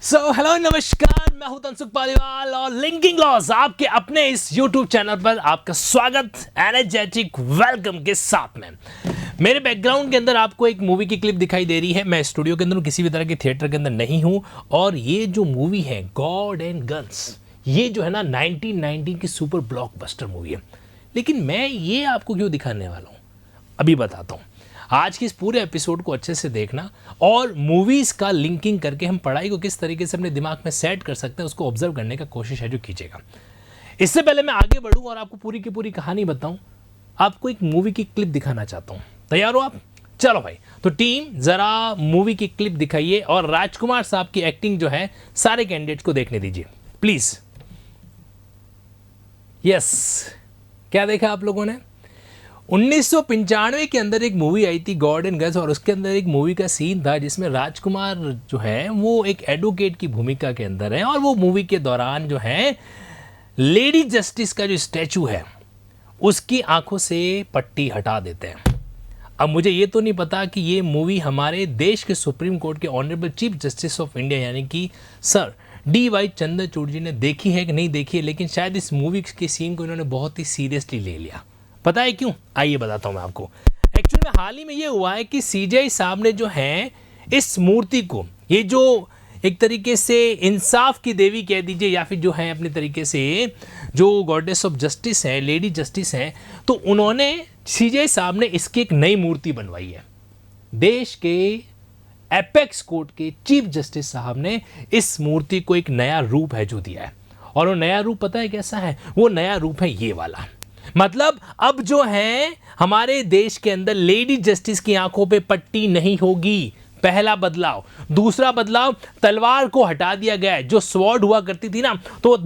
Hello नमस्कार, मैं हूं तनसुख पालीवाल और लिंकिंग लॉस आपके अपने इस YouTube चैनल पर आपका स्वागत एनर्जेटिक वेलकम के साथ में। मेरे बैकग्राउंड के अंदर आपको एक मूवी की क्लिप दिखाई दे रही है। मैं स्टूडियो के अंदर हूं, किसी भी तरह के थिएटर के अंदर नहीं हूं। और ये जो मूवी है गॉड एंड गन्स, ये जो है ना 1919 की सुपर ब्लॉकबस्टर मूवी है। लेकिन मैं ये आपको क्यों दिखाने वाला हूँ अभी बताता हूँ। आज के इस पूरे एपिसोड को अच्छे से देखना और मूवीज़ का लिंकिंग करके हम पढ़ाई को किस तरीके से अपने दिमाग में सेट कर सकते हैं उसको ऑब्जर्व करने का कोशिश है जो कीजिएगा। इससे पहले मैं आगे बढ़ूं और आपको पूरी की पूरी कहानी बताऊं, आपको एक मूवी की क्लिप दिखाना चाहता हूं। तैयार हो आप? चलो भाई, तो टीम ज़रा मूवी की क्लिप दिखाइए और राजकुमार साहब की एक्टिंग जो है सारे कैंडिडेट्स को देखने दीजिए प्लीज़। यस, क्या देखा आप लोगों ने? 1995 के अंदर एक मूवी आई थी गॉड एंड गन्स, और उसके अंदर एक मूवी का सीन था जिसमें राजकुमार जो है वो एक एडवोकेट की भूमिका के अंदर है और वो मूवी के दौरान जो है लेडी जस्टिस का जो स्टैचू है उसकी आंखों से पट्टी हटा देते हैं। अब मुझे ये तो नहीं पता कि ये मूवी हमारे देश के सुप्रीम कोर्ट के honourable chief justice of India यानी कि सर D.Y. चंद्रचूड़ जी ने देखी है कि नहीं देखी है, लेकिन शायद इस मूवी के सीन को इन्होंने बहुत ही सीरियसली ले लिया। पता है क्यों? आइए बताता हूं मैं आपको। एक्चुअली में हाल ही में ये हुआ है कि CJI साहब ने जो है इस मूर्ति को, ये जो एक तरीके से इंसाफ की देवी कह दीजिए या फिर जो है अपने तरीके से जो गॉडेस ऑफ जस्टिस है, लेडी जस्टिस है, तो उन्होंने CJI साहब ने इसकी एक नई मूर्ति बनवाई है। देश के एपेक्स कोर्ट के चीफ जस्टिस साहब ने इस मूर्ति को एक नया रूप है जो दिया है। और वो नया रूप पता है कैसा है? वो नया रूप है ये वाला। मतलब अब जो है हमारे देश के अंदर लेडी जस्टिस की आंखों पे पट्टी नहीं होगी, पहला बदलाव। दूसरा बदलाव, तलवार को हटा दिया गया है। जो स्वॉर्ड हुआ करती थी ना, तो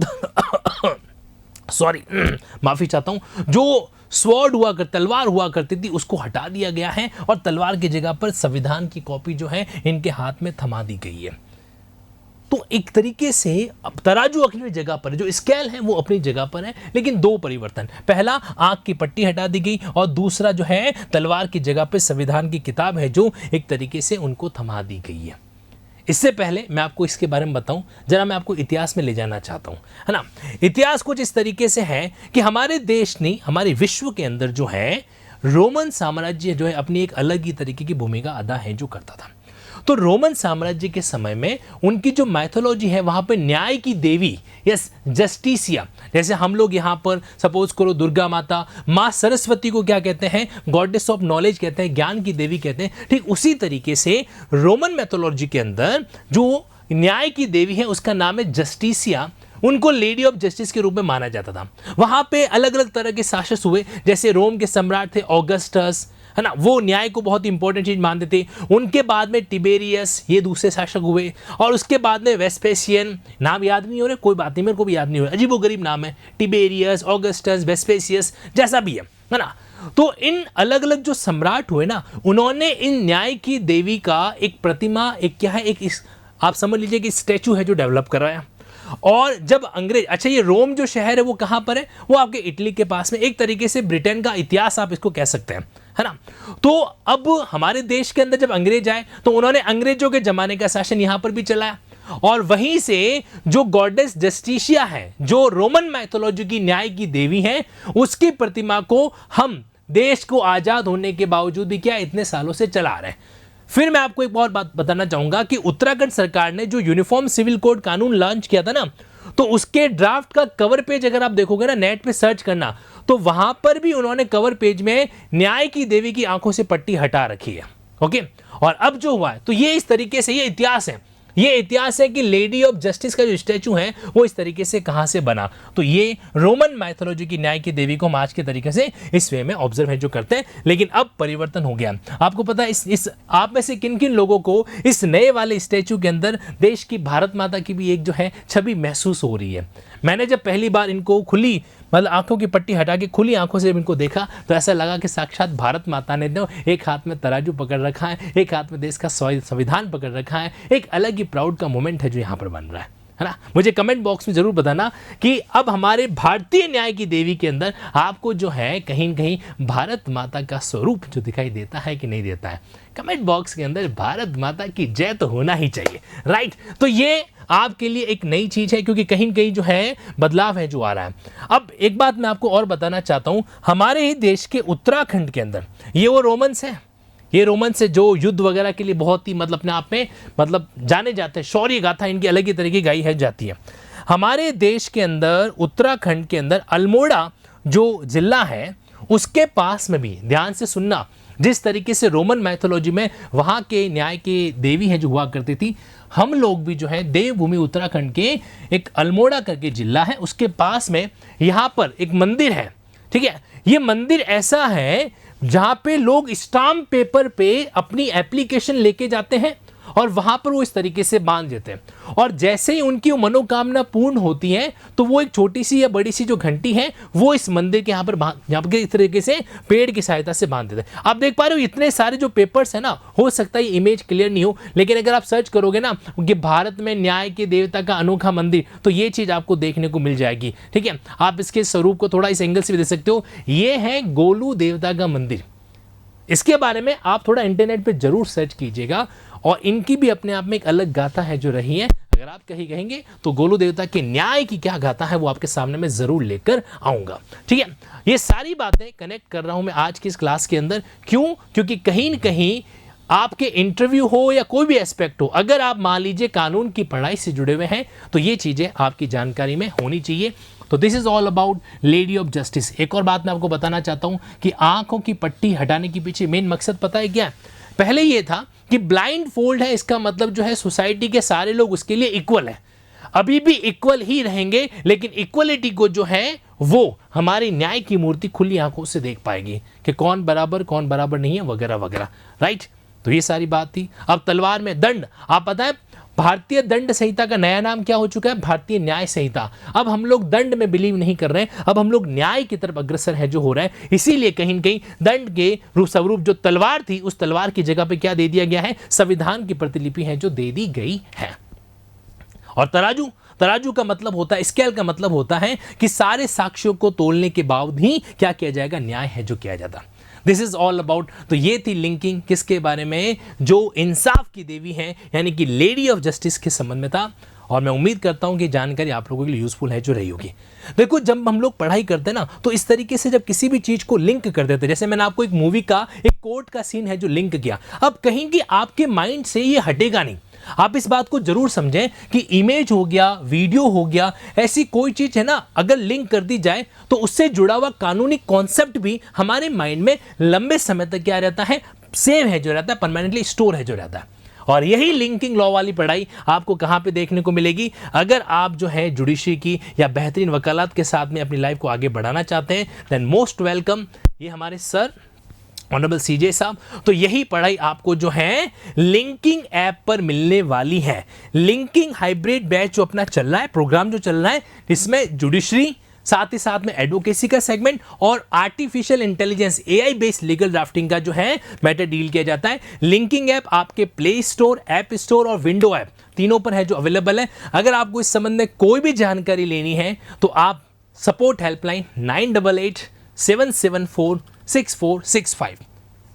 सॉरी माफी चाहता हूं, जो स्वॉर्ड हुआ कर तलवार हुआ करती थी उसको हटा दिया गया है और तलवार की जगह पर संविधान की कॉपी जो है इनके हाथ में थमा दी गई है। तो एक तरीके से अब तराजू अपनी जगह पर है, जो स्केल है वो अपनी जगह पर है, लेकिन दो परिवर्तन। पहला, आंख की पट्टी हटा दी गई और दूसरा जो है तलवार की जगह पर संविधान की किताब है जो एक तरीके से उनको थमा दी गई है। इससे पहले मैं आपको इसके बारे में बताऊं, जरा मैं आपको इतिहास में ले जाना चाहता हूं, है ना। इतिहास कुछ इस तरीके से है कि हमारे देश ने, हमारे विश्व के अंदर जो है रोमन साम्राज्य जो है अपनी एक अलग ही तरीके की भूमिका अदा है जो करता था। तो रोमन साम्राज्य के समय में उनकी जो मैथोलॉजी है वहां पे न्याय की देवी, यस जस्टिसिया, जैसे हम लोग यहाँ पर सपोज करो दुर्गा माता, माँ सरस्वती को क्या कहते हैं? गॉडेस ऑफ नॉलेज कहते हैं, ज्ञान की देवी कहते हैं। ठीक उसी तरीके से रोमन मैथोलॉजी के अंदर जो न्याय की देवी है उसका नाम है जस्टिसिया। उनको लेडी ऑफ जस्टिस के रूप में माना जाता था। वहां पे अलग अलग तरह के शासक हुए, जैसे रोम के सम्राट थे ऑगस्टस, है ना, वो न्याय को बहुत इंपॉर्टेंट चीज मानते थे। उनके बाद में टिबेरियस, ये दूसरे शासक हुए, और उसके बाद में वेस्पेसियन, नाम याद नहीं हो रहे, कोई बात नहीं, मेरे को भी याद नहीं हो रहा, अजीबोगरीब नाम है, टिबेरियस, ऑगस्टस, वेस्पेसियस, जैसा भी है ना। तो इन अलग अलग जो सम्राट हुए ना, उन्होंने इन न्याय की देवी का एक प्रतिमा, एक क्या है, एक आप समझ लीजिए कि स्टैचू है जो डेवलप कराया। और जब अंग्रेज, अच्छा ये रोम जो शहर है वो कहां पर है? वो आपके इटली के पास में, एक तरीके से ब्रिटेन का इतिहास आप इसको कह सकते हैं, है ना। तो अब हमारे देश के अंदर जब अंग्रेज आए तो उन्होंने अंग्रेजों के जमाने का शासन यहां पर भी चलाया, और वहीं से जो गॉडेस जस्टिसिया है, जो रोमन मैथोलॉजी की न्याय की देवी है, उसकी प्रतिमा को हम देश को आजाद होने के बावजूद भी क्या इतने सालों से चला रहे हैं। फिर मैं आपको एक और बात बताना चाहूंगा कि उत्तराखंड सरकार ने जो यूनिफॉर्म सिविल कोड कानून लॉन्च किया था ना, तो उसके ड्राफ्ट का कवर पेज अगर आप देखोगे ना, नेट पे सर्च करना, तो वहां पर भी उन्होंने कवर पेज में न्याय की देवी की आंखों से पट्टी हटा रखी है। ओके, और अब जो हुआ है तो ये इस तरीके से, ये इतिहास है, ये इतिहास है कि लेडी ऑफ जस्टिस का जो स्टैचू है वो इस तरीके से कहां से बना। तो ये रोमन माइथोलॉजी की न्याय की देवी को हम आज के तरीके से इस वे में ऑब्जर्व है जो करते हैं, लेकिन अब परिवर्तन हो गया। आपको पता है इस आप में से किन किन लोगों को इस नए वाले स्टैचू के अंदर देश की भारत माता की भी एक जो है छवि महसूस हो रही है? मैंने जब पहली बार इनको खुली, मतलब आंखों की पट्टी हटा के खुली आंखों से इनको देखा तो ऐसा लगा कि साक्षात भारत माता ने तो एक हाथ में तराजू पकड़ रखा है, एक हाथ में देश का संविधान पकड़ रखा है। एक अलग ही प्राउड का मोमेंट है जो यहाँ पर बन रहा है ना। मुझे कमेंट बॉक्स में जरूर बताना कि अब हमारे भारतीय न्याय की देवी के अंदर आपको जो है कहीं न कहीं भारत माता का स्वरूप जो दिखाई देता है कि नहीं देता है। कमेंट बॉक्स के अंदर भारत माता की जय तो होना ही चाहिए, राइट। तो ये आपके लिए एक नई चीज है, क्योंकि कहीं कहीं जो है बदलाव है जो आ रहा है। अब एक बात मैं आपको और बताना चाहता हूं, हमारे ही देश के उत्तराखंड के अंदर ये वो रोमन्स है, ये रोमन्स है जो युद्ध वगैरह के लिए बहुत ही मतलब अपने आप में मतलब जाने जाते हैं, शौर्य गाथा इनकी अलग ही तरह की गाई है जाती है। हमारे देश के अंदर उत्तराखंड के अंदर अल्मोड़ा जो जिला है उसके पास में भी, ध्यान से सुनना, जिस तरीके से रोमन मैथोलॉजी में वहां के न्याय के देवी है जो हुआ करती थी, हम लोग भी जो है देवभूमि उत्तराखंड के एक अल्मोड़ा करके जिला है उसके पास में यहां पर एक मंदिर है। ठीक है, ये मंदिर ऐसा है जहां पे लोग स्टाम्प पेपर पे अपनी एप्लीकेशन लेके जाते हैं और वहां पर वो इस तरीके से बांध देते हैं, और जैसे ही उनकी मनोकामना पूर्ण होती है तो वो एक छोटी सी या बड़ी सी जो घंटी है वो इस मंदिर के यहाँ पर इस तरीके से पेड़ की सहायता से बांध देते हैं। आप देख पा रहे हो इतने सारे जो पेपर्स है ना, हो सकता है इमेज क्लियर नहीं हो, लेकिन अगर आप सर्च करोगे ना कि भारत में न्याय के देवता का अनोखा मंदिर, तो ये चीज आपको देखने को मिल जाएगी। ठीक है, आप इसके स्वरूप को थोड़ा इस एंगल से भी देख सकते हो। ये है गोलू देवता का मंदिर। इसके बारे में आप थोड़ा इंटरनेट पे जरूर सर्च कीजिएगा, और इनकी भी अपने आप में एक अलग गाथा है जो रही है। अगर आप कहीं कहेंगे तो गोलू देवता के न्याय की क्या गाथा है वो आपके सामने में जरूर लेकर आऊंगा। ठीक है, ये सारी बातें कनेक्ट कर रहा हूं मैं आज की इस क्लास के अंदर। क्यों? क्योंकि कहीं न कहीं आपके इंटरव्यू हो या कोई भी एस्पेक्ट हो, अगर आप मान लीजिए कानून की पढ़ाई से जुड़े हुए हैं तो ये चीजें आपकी जानकारी में होनी चाहिए। तो this is all about lady of justice. एक और बात मैं आपको बताना चाहता हूं कि आंखों की पट्टी हटाने के पीछे मेन मकसद पता है क्या है? पहले ये था कि ब्लाइंड फोल्ड है, इसका मतलब जो है सोसाइटी के सारे लोग उसके लिए इक्वल है। अभी भी इक्वल ही रहेंगे, लेकिन इक्वलिटी को जो है वो हमारी न्याय की मूर्ति खुली आंखों से देख पाएगी कि कौन बराबर नहीं है वगैरह वगैरह। राइट, तो ये सारी बात थी। अब तलवार में दंड, आप पता है भारतीय दंड संहिता का नया नाम क्या हो चुका है? भारतीय न्याय संहिता। अब हम लोग दंड में बिलीव नहीं कर रहे हैं, अब हम लोग न्याय की तरफ अग्रसर है जो हो रहा है। इसीलिए कहीं न कहीं दंड के स्वरूप जो तलवार थी, उस तलवार की जगह पे क्या दे दिया गया है? संविधान की प्रतिलिपि है जो दे दी गई है। और तराजू का मतलब होता है, स्केल का मतलब होता है कि सारे साक्ष्यों को तोलने के बाद ही क्या किया जाएगा? न्याय है जो किया जाता। This is all about. तो ये थी लिंकिंग किसके बारे में? जो इंसाफ की देवी है, यानी कि लेडी ऑफ जस्टिस के संबंध में था। और मैं उम्मीद करता हूं कि जानकारी आप लोगों के लिए यूजफुल है जो रही होगी। देखो, जब हम लोग पढ़ाई करते हैं ना, तो इस तरीके से जब किसी भी चीज को लिंक कर देते हैं, जैसे मैंने आपको एक मूवी का एक कोर्ट का सीन है जो लिंक किया, अब कहीं कि आपके माइंड से ये हटेगा नहीं। आप इस बात को जरूर समझें कि इमेज हो गया, वीडियो हो गया, ऐसी कोई चीज है ना, अगर लिंक कर दी जाए तो उससे जुड़ा हुआ कानूनी कॉन्सेप्ट भी हमारे माइंड में लंबे समय तक क्या रहता है? सेव है जो रहता है, परमानेंटली स्टोर है जो रहता है। और यही लिंकिंग लॉ वाली पढ़ाई आपको कहां पे देखने को मिलेगी? अगर आप जो है जुडिशरी की या बेहतरीन वकालत के साथ में अपनी लाइफ को आगे बढ़ाना चाहते हैं, देन मोस्ट वेलकम। ये हमारे सर ऑनरेबल सीजे साहब। तो यही पढ़ाई आपको जो है लिंकिंग ऐप पर मिलने वाली है। लिंकिंग हाइब्रिड बैच जो अपना चल रहा है, प्रोग्राम जो चल रहा है, इसमें जुडिशरी, साथ ही साथ में एडवोकेसी का सेगमेंट और artificial intelligence AI based legal drafting का जो है मैटर डील किया जाता है। लिंकिंग ऐप आपके प्ले स्टोर, ऐप स्टोर और विंडो ऐप तीनों पर है जो अवेलेबल है। अगर आपको इस संबंध में कोई भी जानकारी लेनी है तो आप सपोर्ट हेल्पलाइन 9887746465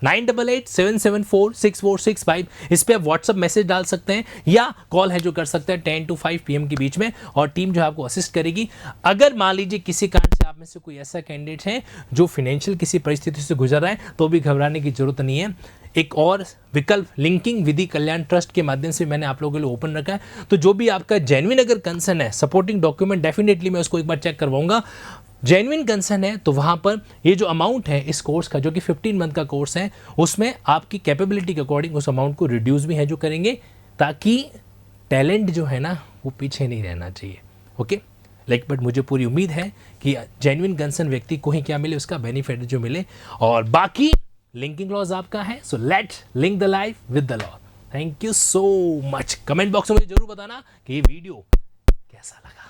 9887746465 इस पे आप व्हाट्सअप मैसेज डाल सकते हैं या कॉल है जो कर सकते हैं 10 to 5 PM के बीच में, और टीम जो है आपको असिस्ट करेगी। अगर मान लीजिए किसी कारण से आप में से कोई ऐसा कैंडिडेट है जो फाइनेंशियल किसी परिस्थिति से गुजर रहा है, तो भी घबराने की जरूरत नहीं है। एक और विकल्प लिंकिंग विधि कल्याण ट्रस्ट के माध्यम से मैंने आप लोगों के लिए ओपन रखा है। तो जो भी आपका जेन्युइन अगर कंसर्न है, सपोर्टिंग डॉक्यूमेंट डेफिनेटली मैं उसको एक बार चेक करवाऊंगा। जेन्युइन कंसर्न है तो वहाँ पर ये जो अमाउंट है इस कोर्स का, जो कि 15 मंथ का कोर्स है, उसमें आपकी कैपेबिलिटी के अकॉर्डिंग उस अमाउंट को रिड्यूस भी है जो करेंगे, ताकि टैलेंट जो है ना वो पीछे नहीं रहना चाहिए। ओके, बट मुझे पूरी उम्मीद है कि जेन्युइन कंसर्न व्यक्ति को ही क्या मिले, उसका बेनिफिट जो मिले। और बाकी लिंकिंग लॉज आपका है, so let link the life with the law. Thank you so much. Comment box में मुझे जरूर बताना कि ये वीडियो कैसा लगा।